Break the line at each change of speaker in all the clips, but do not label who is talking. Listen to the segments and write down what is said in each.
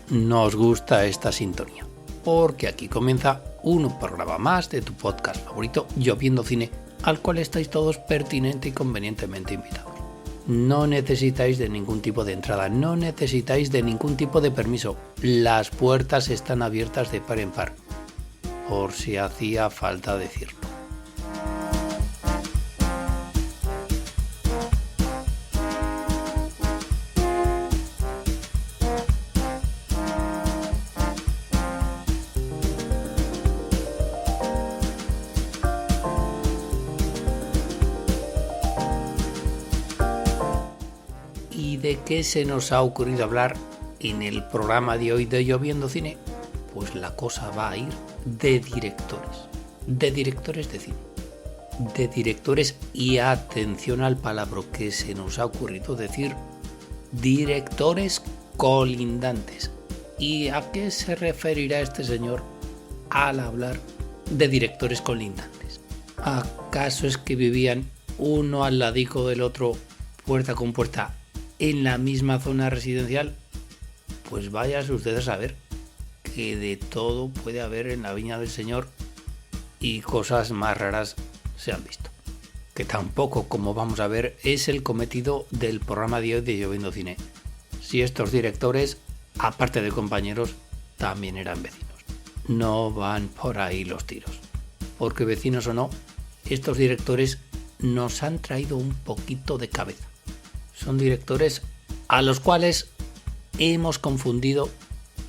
nos gusta esta sintonía, porque aquí comienza un programa más de tu podcast favorito, Lloviendo Cine, al cual estáis todos pertinente y convenientemente invitados. No necesitáis de ningún tipo de entrada, no necesitáis de ningún tipo de permiso. Las puertas están abiertas de par en par, por si hacía falta decirlo. ¿De qué se nos ha ocurrido hablar en el programa de hoy de Lloviendo Cine? Pues la cosa va a ir de directores de cine, de directores y atención al palabra que se nos ha ocurrido decir, directores colindantes. ¿Y a qué se referirá este señor al hablar de directores colindantes? ¿Acaso es que vivían uno al ladico del otro, puerta con puerta, en la misma zona residencial? Pues váyase usted a saber que de todo puede haber en la viña del Señor y cosas más raras se han visto. Que tampoco, como vamos a ver, es el cometido del programa de hoy de Lloviendo Cine. Si estos directores, aparte de compañeros, también eran vecinos. No van por ahí los tiros. Porque vecinos o no, estos directores nos han traído un poquito de cabeza. Son directores a los cuales hemos confundido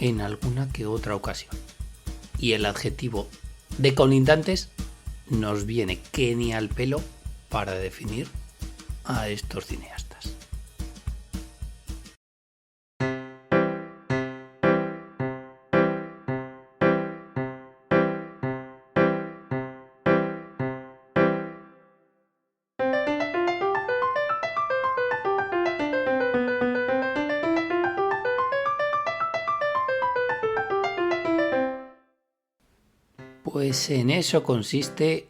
en alguna que otra ocasión. Y el adjetivo de colindantes nos viene que ni al pelo para definir a estos cineastas. Pues en eso consiste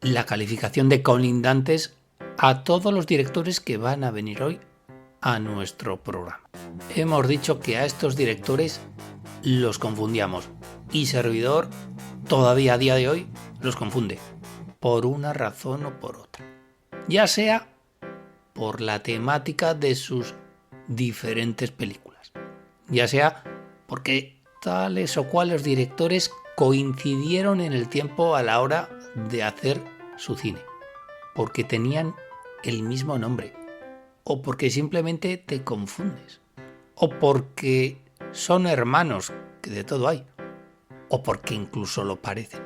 la calificación de colindantes a todos los directores que van a venir hoy a nuestro programa. Hemos dicho que a estos directores los confundíamos y servidor todavía a día de hoy los confunde por una razón o por otra. Ya sea por la temática de sus diferentes películas, ya sea porque tales o cuales directores coincidieron en el tiempo a la hora de hacer su cine, porque tenían el mismo nombre, o porque simplemente te confundes, o porque son hermanos, que de todo hay, o porque incluso lo parecen,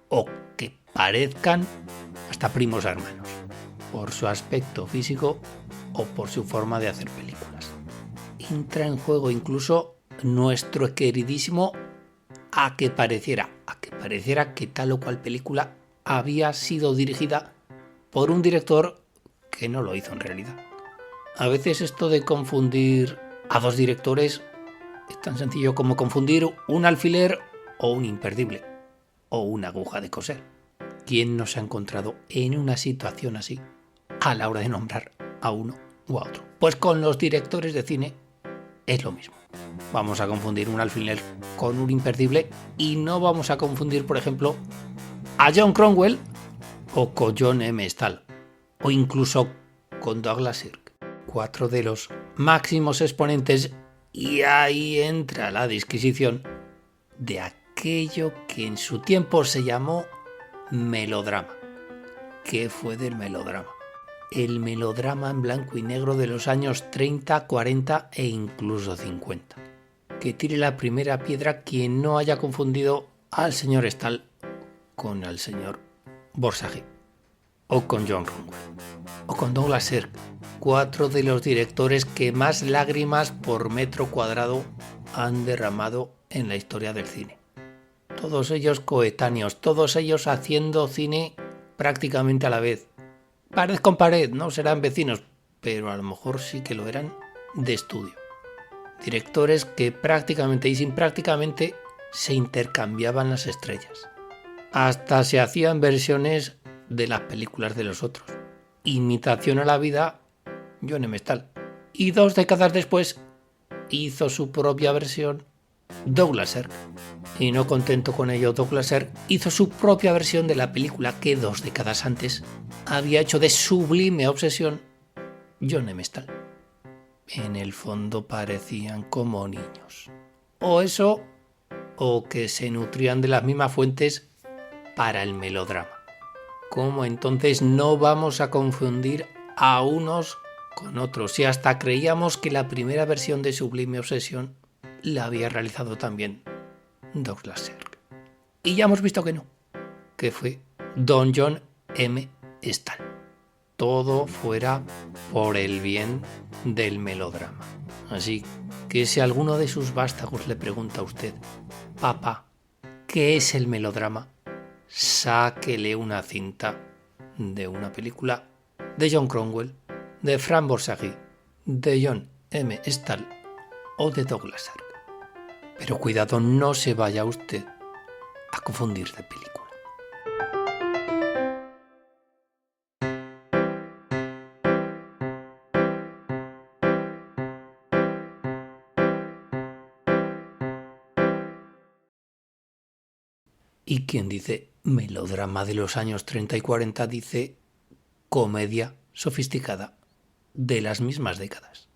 o que parezcan hasta primos hermanos, por su aspecto físico o por su forma de hacer películas. Entra en juego incluso nuestro queridísimo a que pareciera que tal o cual película había sido dirigida por un director que no lo hizo en realidad. A veces esto de confundir a dos directores es tan sencillo como confundir un alfiler o un imperdible, o una aguja de coser. ¿Quién no se ha encontrado en una situación así a la hora de nombrar a uno u a otro? Pues con los directores de cine es lo mismo. Vamos a confundir un alfiler con un imperdible y no vamos a confundir, por ejemplo, a John Cromwell o con John M. Stahl o incluso con Douglas Sirk, cuatro de los máximos exponentes, y ahí entra la disquisición de aquello que en su tiempo se llamó melodrama. ¿Qué fue del melodrama? El melodrama en blanco y negro de los años 30, 40 e incluso 50. Que tire la primera piedra quien no haya confundido al señor Stahl con el señor Borsage, o con John Cromwell, o con Douglas Sirk, cuatro de los directores que más lágrimas por metro cuadrado han derramado en la historia del cine. Todos ellos coetáneos, todos ellos haciendo cine prácticamente a la vez. Pared con pared, no serán vecinos, pero a lo mejor sí que lo eran de estudio. Directores que prácticamente y sin prácticamente se intercambiaban las estrellas. Hasta se hacían versiones de las películas de los otros. Imitación a la vida, John M. Stahl. Y 2 décadas después, hizo su propia versión Douglas Sirk. Y no contento con ello, Douglas Sirk hizo su propia versión de la película que 2 décadas antes había hecho de sublime obsesión John M. Stahl. En el fondo parecían como niños. O eso, o que se nutrían de las mismas fuentes para el melodrama. ¿Cómo entonces no vamos a confundir a unos con otros? Y hasta creíamos que la primera versión de Sublime Obsesión la había realizado también Douglas Sirk. Y ya hemos visto que no, que fue Don John M. Stahl. Todo fuera por el bien del melodrama. Así que si alguno de sus vástagos le pregunta a usted, papá, ¿qué es el melodrama? Sáquele una cinta de una película de John Cromwell, de Frank Borzage, de John M. Stahl o de Douglas Sirk. Pero cuidado, no se vaya usted a confundir de película. Y quien dice melodrama de los años 30 y 40 dice comedia sofisticada de las mismas décadas.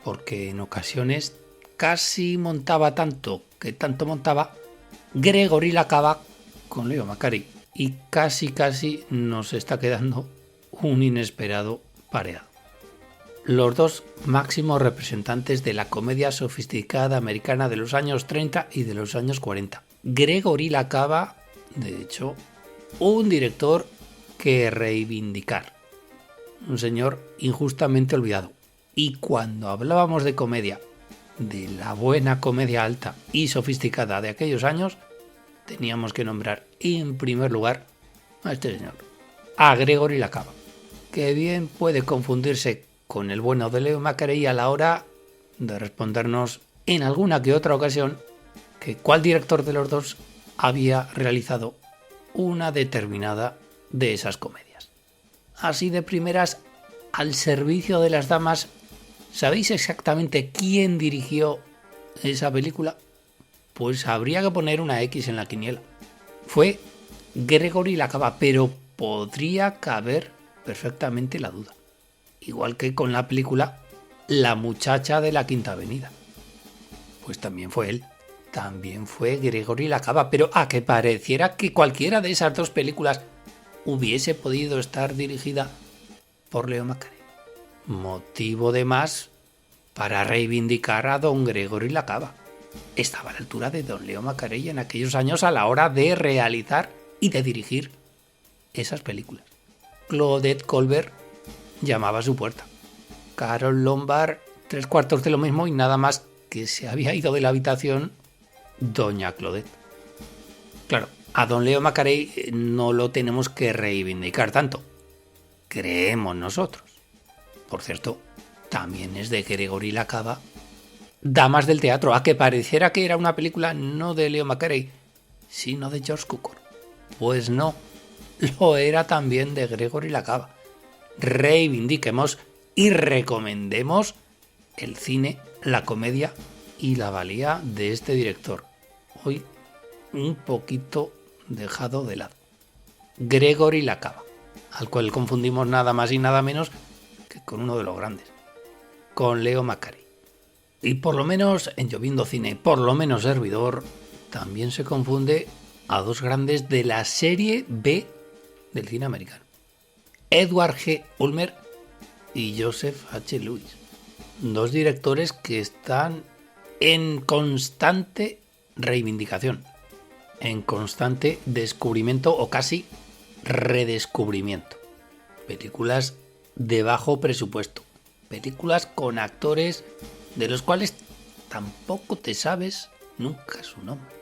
Porque en ocasiones casi montaba tanto Gregory la Cava con Leo McCarey y casi nos está quedando un inesperado pareado. Los dos máximos representantes de la comedia sofisticada americana de los años 30 y de los años 40. Gregory la Cava, de hecho, un director que reivindicar, un señor injustamente olvidado. Y cuando hablábamos de comedia, de la buena comedia alta y sofisticada de aquellos años, teníamos que nombrar en primer lugar a este señor, a Gregory la Cava, que bien puede confundirse con el bueno de Leo McCarey a la hora de respondernos en alguna que otra ocasión que cuál director de los dos había realizado una determinada de esas comedias. Así de primeras, al servicio de las damas, ¿sabéis exactamente quién dirigió esa película? Pues habría que poner una X en la quiniela. Fue Gregory la Cava, pero podría caber perfectamente la duda. Igual que con la película La muchacha de la Quinta Avenida. Pues también fue él. También fue Gregory la Cava, pero a que pareciera que cualquiera de esas dos películas hubiese podido estar dirigida por Leo McCarey. Motivo de más para reivindicar a don Gregory la Cava. Estaba a la altura de don Leo McCarey en aquellos años a la hora de realizar y de dirigir esas películas. Claudette Colbert llamaba a su puerta. Carole Lombard, 3/4 de lo mismo y nada más que se había ido de la habitación doña Claudette. Claro, a don Leo McCarey no lo tenemos que reivindicar tanto. Creemos nosotros. Por cierto, también es de Gregory la Cava Damas del Teatro, a que pareciera que era una película no de Leo McCarey, sino de George Cukor. Pues no, lo era también de Gregory la Cava. Reivindiquemos y recomendemos el cine, la comedia y la valía de este director, hoy un poquito dejado de lado. Gregory la Cava, al cual confundimos nada más y nada menos que con uno de los grandes, con Leo McCarey. Y por lo menos en Lloviendo Cine, por lo menos servidor, también se confunde a dos grandes de la serie B del cine americano. Edward G. Ulmer y Joseph H. Lewis. Dos directores que están en constante reivindicación, en constante descubrimiento o casi redescubrimiento. Películas de bajo presupuesto, películas con actores de los cuales tampoco te sabes nunca su nombre.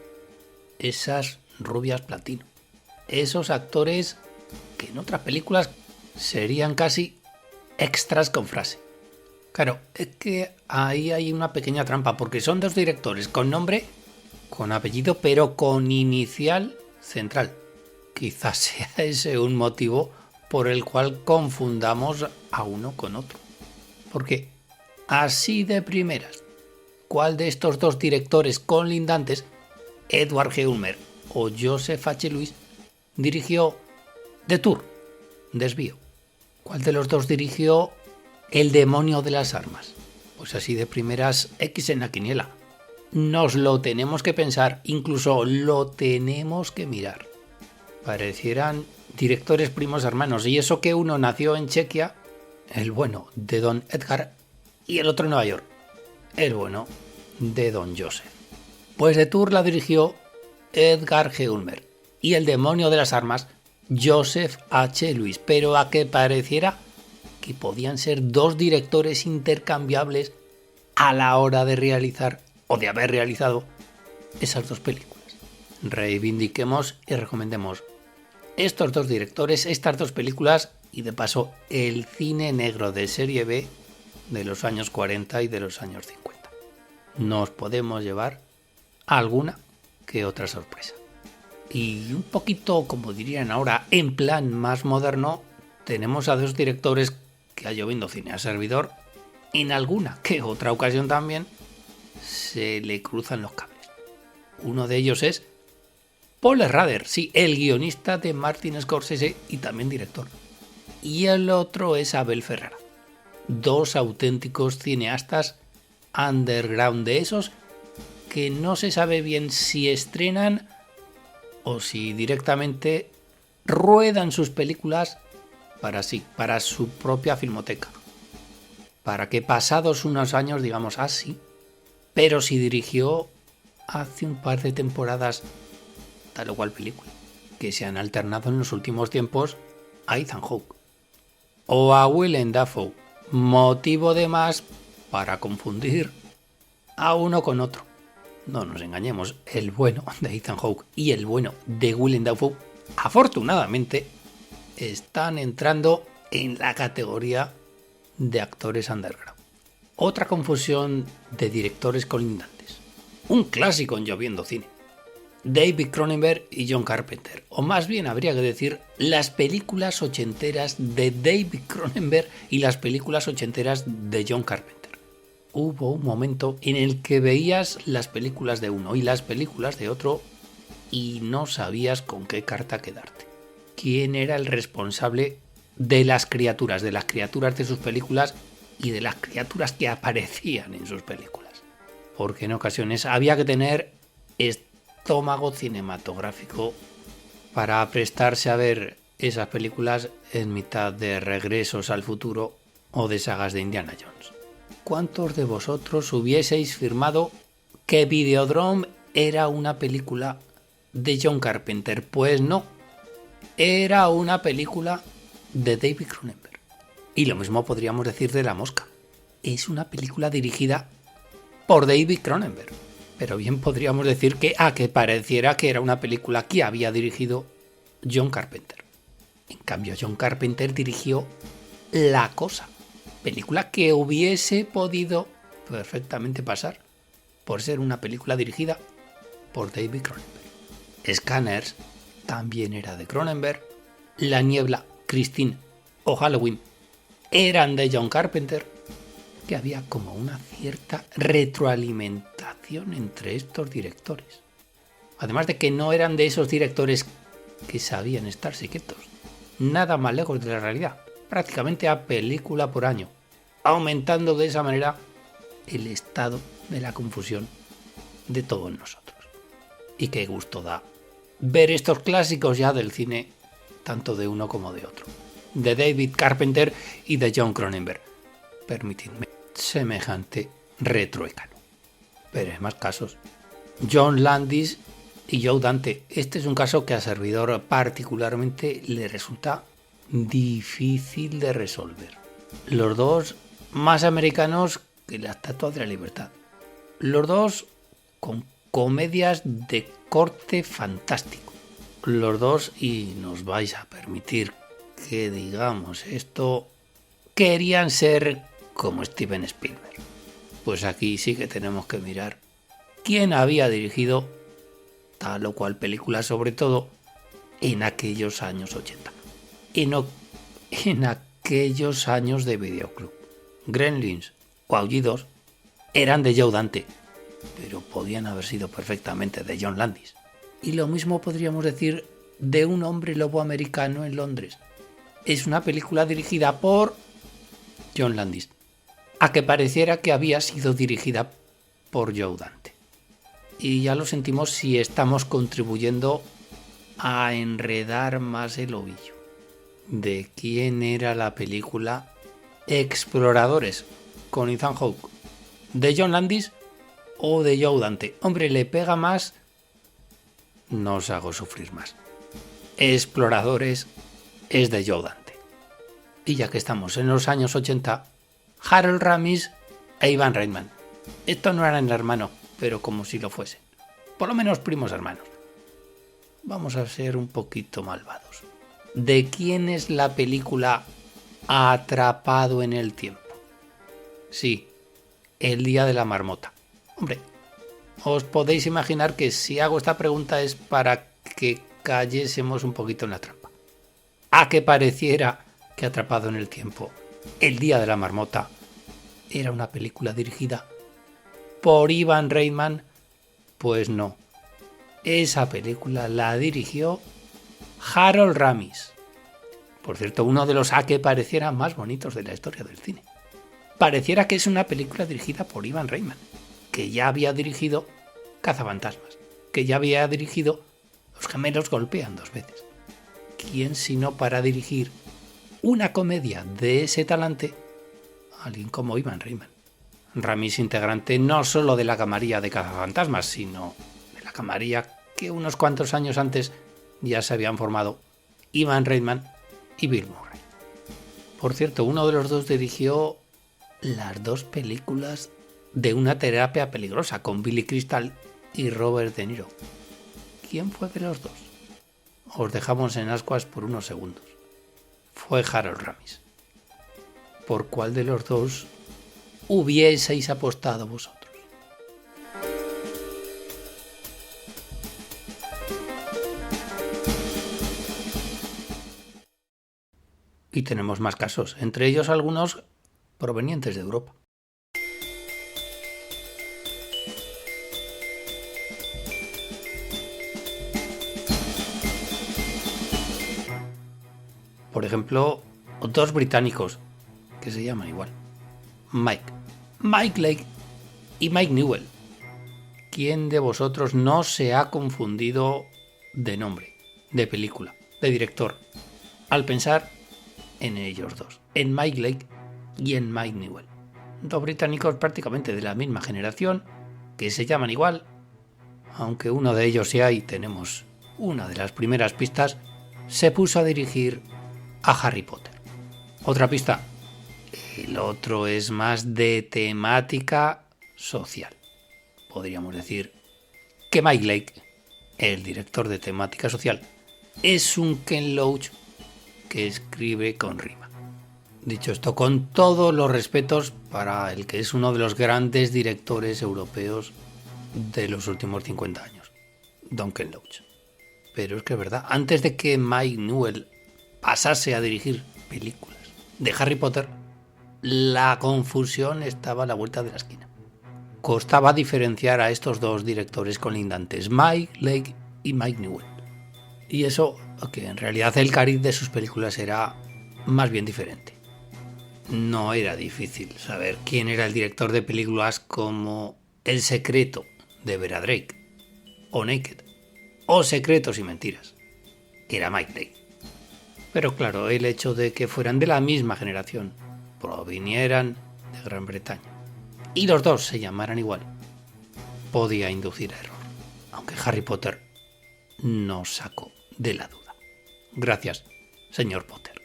Esas rubias platino, esos actores que en otras películas serían casi extras con frase. Claro, es que ahí hay una pequeña trampa, porque son dos directores con nombre, con apellido, pero con inicial central. Quizás sea ese un motivo por el cual confundamos a uno con otro. Porque así de primeras, ¿cuál de estos dos directores colindantes, Edward G. Ulmer o Joseph H. Lewis, dirigió The Tour, Desvío? ¿Cuál de los dos dirigió El demonio de las armas? Pues así de primeras, X en la quiniela. Nos lo tenemos que pensar, incluso lo tenemos que mirar. Parecieran directores primos hermanos, y eso que uno nació en Chequia, el bueno de don Edgar, y el otro en Nueva York, el bueno de don Joseph. Pues The Tour la dirigió Edgar G. Ulmer y El demonio de las armas Joseph H. Lewis, pero a que pareciera que podían ser dos directores intercambiables a la hora de realizar o de haber realizado esas dos películas. Reivindiquemos y recomendemos estos dos directores, estas dos películas y de paso el cine negro de serie B de los años 40 y de los años 50. Nos podemos llevar alguna que otra sorpresa. Y un poquito, como dirían ahora, en plan más moderno, tenemos a dos directores que a Lloviendo Cine a servidor, en alguna que otra ocasión también, se le cruzan los cables. Uno de ellos es Paul Schrader, sí, el guionista de Martin Scorsese y también director. Y el otro es Abel Ferrara. Dos auténticos cineastas underground, de esos que no se sabe bien si estrenan o si directamente ruedan sus películas para sí, para su propia filmoteca. Para que pasados unos años digamos, sí, pero si dirigió hace un par de temporadas tal o cual película, que se han alternado en los últimos tiempos a Ethan Hawke o a Willem Dafoe, motivo de más para confundir a uno con otro. No nos engañemos, el bueno de Ethan Hawke y el bueno de Willem Dafoe, afortunadamente, están entrando en la categoría de actores underground. Otra confusión de directores colindantes. Un clásico en Lloviendo Cine. David Cronenberg y John Carpenter, o más bien habría que decir las películas ochenteras de David Cronenberg y las películas ochenteras de John Carpenter. Hubo un momento en el que veías las películas de uno y las películas de otro y no sabías con qué carta quedarte. ¿Quién era el responsable de las criaturas de sus películas y de las criaturas que aparecían en sus películas? Porque en ocasiones había que tener estómago cinematográfico para prestarse a ver esas películas en mitad de Regresos al Futuro o de sagas de Indiana Jones. ¿Cuántos de vosotros hubieseis firmado que Videodrome era una película de John Carpenter? Pues no, era una película de David Cronenberg. Y lo mismo podríamos decir de La Mosca. Es una película dirigida por David Cronenberg. Pero bien podríamos decir que pareciera que era una película que había dirigido John Carpenter. En cambio, John Carpenter dirigió La Cosa, película que hubiese podido perfectamente pasar por ser una película dirigida por David Cronenberg. Scanners también era de Cronenberg. La Niebla, Christine o Halloween eran de John Carpenter. Que había como una cierta retroalimentación entre estos directores. Además de que no eran de esos directores que sabían estarse quietos. Nada más lejos de la realidad. Prácticamente a película por año. Aumentando de esa manera el estado de la confusión de todos nosotros. Y qué gusto da ver estos clásicos ya del cine, tanto de uno como de otro. De David Carpenter y de John Cronenberg. Permitidme semejante retroécano. Pero hay más casos. John Landis y Joe Dante. Este es un caso que a servidor particularmente le resulta difícil de resolver. Los dos más americanos que la Estatua de la Libertad. Los dos con comedias de corte fantástico. Los dos, y nos vais a permitir que digamos esto, querían ser como Steven Spielberg. Pues aquí sí que tenemos que mirar quién había dirigido tal o cual película, sobre todo en aquellos años 80. Y no en aquellos años de videoclub. Gremlins o Aullidos eran de Joe Dante, pero podían haber sido perfectamente de John Landis. Y lo mismo podríamos decir de Un hombre lobo americano en Londres. Es una película dirigida por John Landis, a que pareciera que había sido dirigida por Joe Dante. Y ya lo sentimos si estamos contribuyendo a enredar más el ovillo. ¿De quién era la película Exploradores con Ethan Hawke? ¿De John Landis o de Joe Dante? Hombre, le pega más, no os hago sufrir más. Exploradores es de Joe Dante. Y ya que estamos en los años 80, Harold Ramis e Ivan Reitman. Estos no eran hermanos, pero como si lo fuesen. Por lo menos primos hermanos. Vamos a ser un poquito malvados. ¿De quién es la película Atrapado en el tiempo? Sí, El día de la marmota. Hombre, os podéis imaginar que si hago esta pregunta es para que cayésemos un poquito en la trampa. A que pareciera que Atrapado en el tiempo, El día de la marmota, era una película dirigida por Ivan Reitman. Pues no. Esa película la dirigió Harold Ramis. Por cierto, uno de los a que pareciera más bonitos de la historia del cine. Pareciera que es una película dirigida por Ivan Reitman, que ya había dirigido Cazafantasmas, que ya había dirigido Los gemelos golpean dos veces. ¿Quién sino para dirigir una comedia de ese talante? Alguien como Ivan Reitman. Ramis, integrante no solo de la camarilla de Cazafantasmas, sino de la camarilla que unos cuantos años antes ya se habían formado Ivan Reitman y Bill Murray. Por cierto, uno de los dos dirigió las dos películas de Una terapia peligrosa con Billy Crystal y Robert De Niro. ¿Quién fue de los dos? Os dejamos en ascuas por unos segundos. Fue Harold Ramis. ¿Por cuál de los dos hubieseis apostado vosotros? Y tenemos más casos, entre ellos algunos provenientes de Europa. Por ejemplo, dos británicos que se llaman igual. Mike Lake y Mike Newell. ¿Quién de vosotros no se ha confundido de nombre, de película, de director, al pensar en ellos dos, en Mike Lake y en Mike Newell? Dos británicos prácticamente de la misma generación, que se llaman igual, aunque uno de ellos ya, y tenemos una de las primeras pistas, se puso a dirigir a Harry Potter. Otra pista, el otro es más de temática social. Podríamos decir que Mike Lake, el director de temática social, es un Ken Loach que escribe con rima. Dicho esto, con todos los respetos para el que es uno de los grandes directores europeos de los últimos 50 años, Don Ken Loach. Pero es que es verdad, antes de que Mike Newell pasase a dirigir películas de Harry Potter, la confusión estaba a la vuelta de la esquina. Costaba diferenciar a estos dos directores colindantes, Mike Lake y Mike Newell. Y eso, que en realidad el cariz de sus películas era más bien diferente. No era difícil saber quién era el director de películas como El secreto de Vera Drake, o Naked, o Secretos y mentiras. Era Mike Lake. Pero claro, el hecho de que fueran de la misma generación, provinieran de Gran Bretaña, y los dos se llamaran igual, podía inducir a error, aunque Harry Potter nos sacó de la duda. Gracias, señor Potter.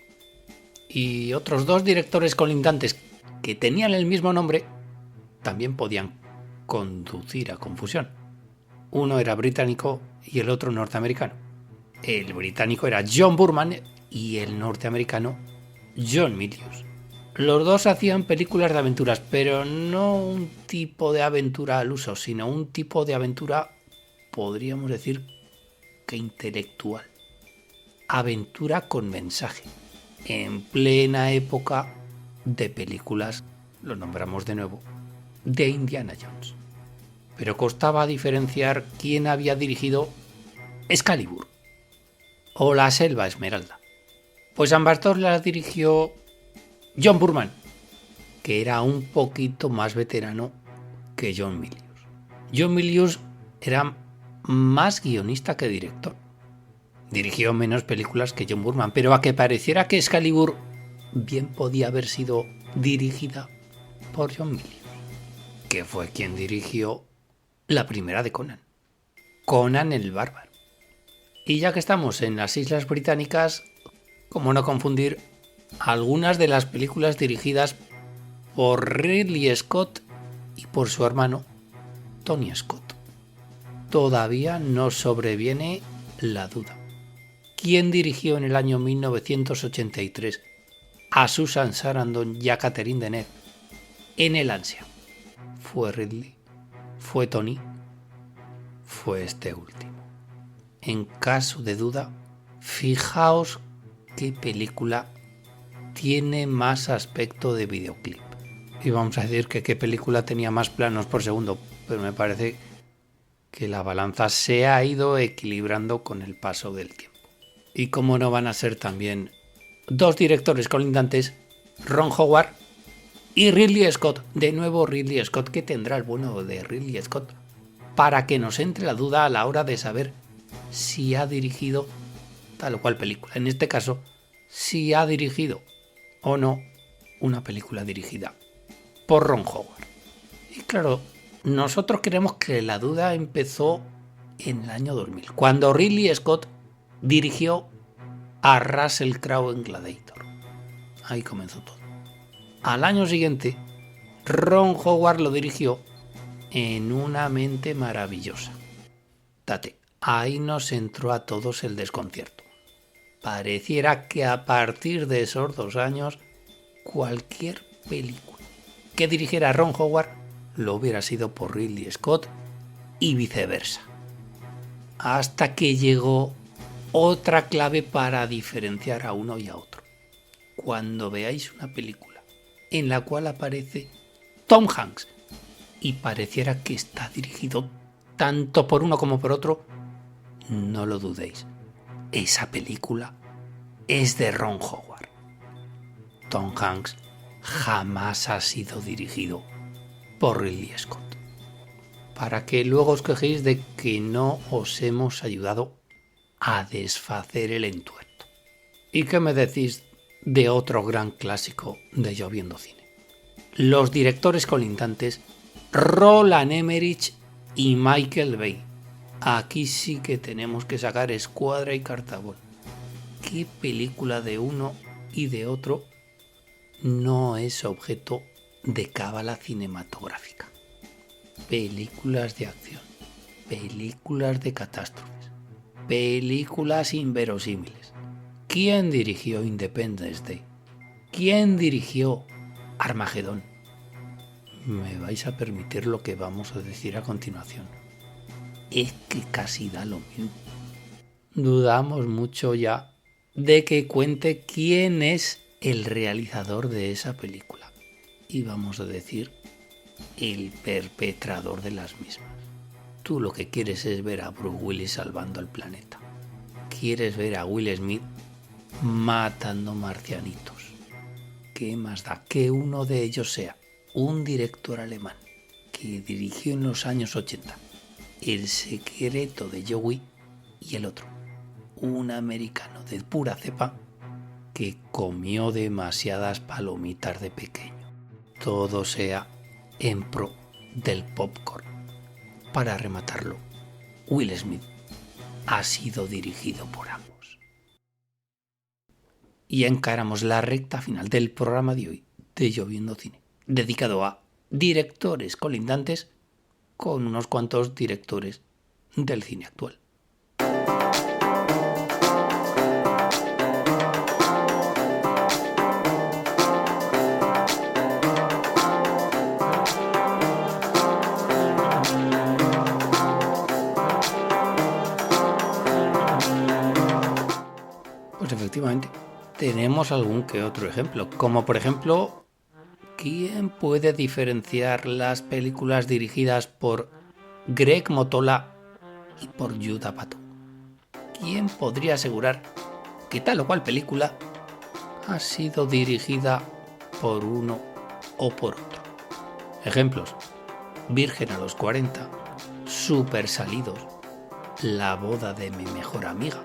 Y otros dos directores colindantes que tenían el mismo nombre también podían conducir a confusión. Uno era británico y el otro norteamericano. El británico era John Boorman y el norteamericano John Milius. Los dos hacían películas de aventuras, pero no un tipo de aventura al uso, sino un tipo de aventura, podríamos decir, que intelectual. Aventura con mensaje. En plena época de películas, lo nombramos de nuevo, de Indiana Jones. Pero costaba diferenciar quién había dirigido Excalibur o La Selva Esmeralda. Pues ambas dos las dirigió John Boorman, que era un poquito más veterano que John Milius. John Milius era más guionista que director. Dirigió menos películas que John Boorman, pero a que pareciera que Excalibur bien podía haber sido dirigida por John Milius, que fue quien dirigió la primera de Conan, Conan el Bárbaro. Y ya que estamos en las Islas Británicas, cómo no confundir algunas de las películas dirigidas por Ridley Scott y por su hermano Tony Scott. Todavía no sobreviene la duda. ¿Quién dirigió en el año 1983 a Susan Sarandon y a Catherine Deneuve en El Ansia? ¿Fue Ridley? ¿Fue Tony? Fue este último. En caso de duda, fijaos qué película tiene más aspecto de videoclip. Y vamos a decir que qué película tenía más planos por segundo, pero me parece que la balanza se ha ido equilibrando con el paso del tiempo. Y cómo no van a ser también dos directores colindantes, Ron Howard y Ridley Scott. De nuevo Ridley Scott, ¿qué tendrá el bueno de Ridley Scott? Para que nos entre la duda a la hora de saber si ha dirigido tal o cual película. En este caso, si ha dirigido o no una película dirigida por Ron Howard. Y claro, nosotros creemos que la duda empezó en el año 2000, cuando Ridley Scott dirigió a Russell Crowe en Gladiator. Ahí comenzó todo. Al año siguiente, Ron Howard lo dirigió en Una mente maravillosa. Ahí nos entró a todos el desconcierto. Pareciera que a partir de esos 2 años, cualquier película que dirigiera Ron Howard lo hubiera sido por Ridley Scott y viceversa. Hasta que llegó otra clave para diferenciar a uno y a otro. Cuando veáis una película en la cual aparece Tom Hanks y pareciera que está dirigido tanto por uno como por otro, no lo dudéis. Esa película es de Ron Howard. Tom Hanks jamás ha sido dirigido por Ridley Scott. Para que luego os quejéis de que no os hemos ayudado a desfacer el entuerto. ¿Y qué me decís de otro gran clásico de Yo Viendo Cine? Los directores colindantes Roland Emmerich y Michael Bay. Aquí sí que tenemos que sacar escuadra y cartabón. ¿Qué película de uno y de otro no es objeto de cábala cinematográfica? Películas de acción, películas de catástrofes, películas inverosímiles. ¿Quién dirigió Independence Day? ¿Quién dirigió Armagedón? Me vais a permitir lo que vamos a decir a continuación. Es que casi da lo mismo. Dudamos mucho ya de que cuente quién es el realizador de esa película. Y vamos a decir, el perpetrador de las mismas. Tú lo que quieres es ver a Bruce Willis salvando al planeta. Quieres ver a Will Smith matando marcianitos. ¿Qué más da que uno de ellos sea un director alemán que dirigió en los años 80 El secreto de Joey y el otro, un americano de pura cepa que comió demasiadas palomitas de pequeño? Todo sea en pro del popcorn. Para rematarlo, Will Smith ha sido dirigido por ambos. Y encaramos la recta final del programa de hoy de Yo Viendo Cine, dedicado a directores colindantes con unos cuantos directores del cine actual. últimamente tenemos algún que otro ejemplo, como por ejemplo, ¿quién puede diferenciar las películas dirigidas por Greg Mottola y por Judd Apatow? ¿Quién podría asegurar que tal o cual película ha sido dirigida por uno o por otro? Ejemplos: Virgen a los 40, Super Salidos, La boda de mi mejor amiga.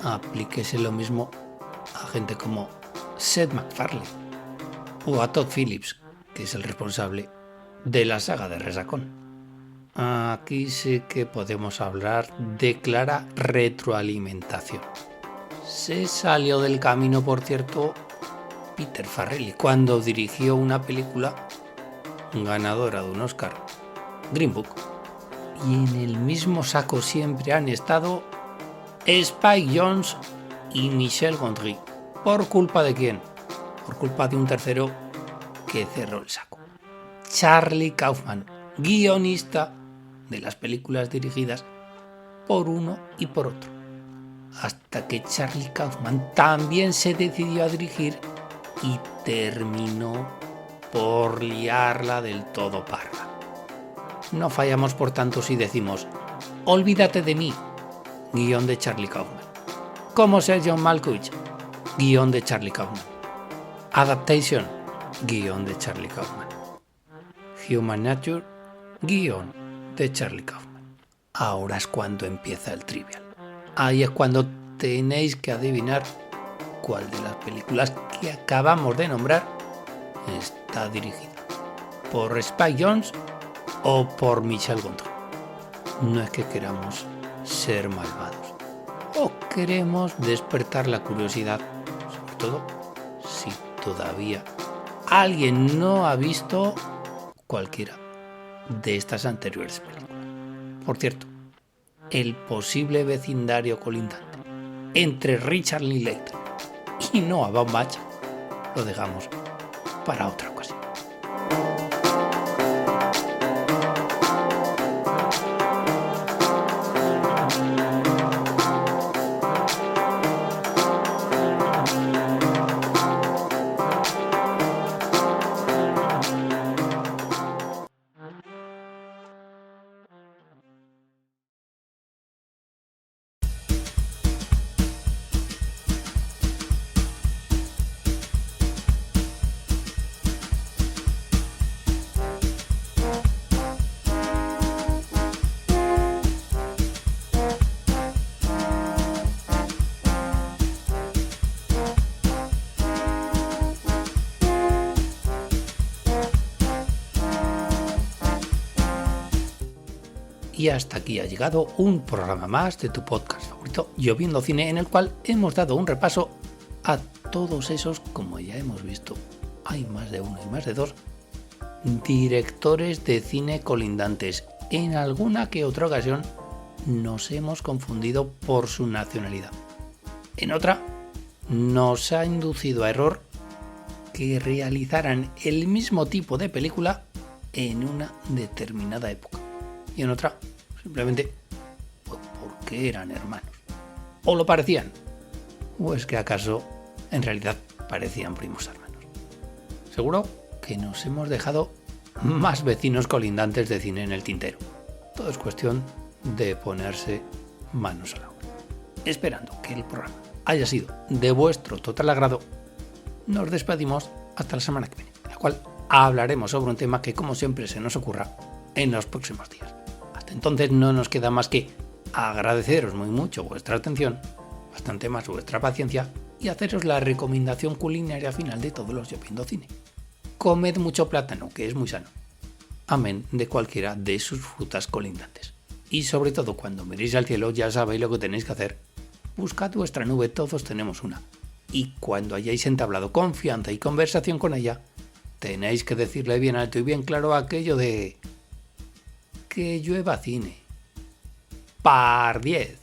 Aplíquese lo mismo a gente como Seth MacFarlane o a Todd Phillips, que es el responsable de la saga de Resacón. Aquí sí que podemos hablar de clara retroalimentación. Se salió del camino, por cierto, Peter Farrelly cuando dirigió una película ganadora de un Oscar, Green Book. Y en el mismo saco siempre han estado Spike Jonze y Michel Gondry. ¿Por culpa de quién? Por culpa de un tercero que cerró el saco. Charlie Kaufman, guionista de las películas dirigidas por uno y por otro. Hasta que Charlie Kaufman también se decidió a dirigir y terminó por liarla del todo parda. No fallamos, por tanto, si decimos Olvídate de mí, guión de Charlie Kaufman. Cómo ser John Malkovich, guión de Charlie Kaufman. Adaptation, guión de Charlie Kaufman. Human Nature, guión de Charlie Kaufman. Ahora es cuando empieza el trivial. Ahí es cuando tenéis que adivinar cuál de las películas que acabamos de nombrar está dirigida por Spike Jonze o por Michel Gondry. No es que queramos ser malvados o queremos despertar la curiosidad, sobre todo si todavía alguien no ha visto cualquiera de estas anteriores películas. Por cierto, el posible vecindario colindante entre Richard Linklater y Noah Baumbach lo dejamos para otra ocasión. Y hasta aquí ha llegado un programa más de tu podcast favorito, Yo Viendo Cine, en el cual hemos dado un repaso a todos esos, como ya hemos visto, hay más de uno y más de dos, directores de cine colindantes. En alguna que otra ocasión nos hemos confundido por su nacionalidad. En otra nos ha inducido a error que realizaran el mismo tipo de película en una determinada época. Y en otra, simplemente porque eran hermanos. O lo parecían. ¿O es que acaso en realidad parecían primos hermanos? Seguro que nos hemos dejado más vecinos colindantes de cine en el tintero. Todo es cuestión de ponerse manos a la obra. Esperando que el programa haya sido de vuestro total agrado, nos despedimos hasta la semana que viene, en la cual hablaremos sobre un tema que, como siempre, se nos ocurra en los próximos días. Hasta entonces no nos queda más que agradeceros muy mucho vuestra atención, bastante más vuestra paciencia y haceros la recomendación culinaria final de todos los Yo Viendo Cine. Comed mucho plátano, que es muy sano. Amén de cualquiera de sus frutas colindantes. Y sobre todo, cuando miréis al cielo, ya sabéis lo que tenéis que hacer. Buscad vuestra nube, todos tenemos una. Y cuando hayáis entablado confianza y conversación con ella, tenéis que decirle bien alto y bien claro aquello de... que llueva cine. Par 10.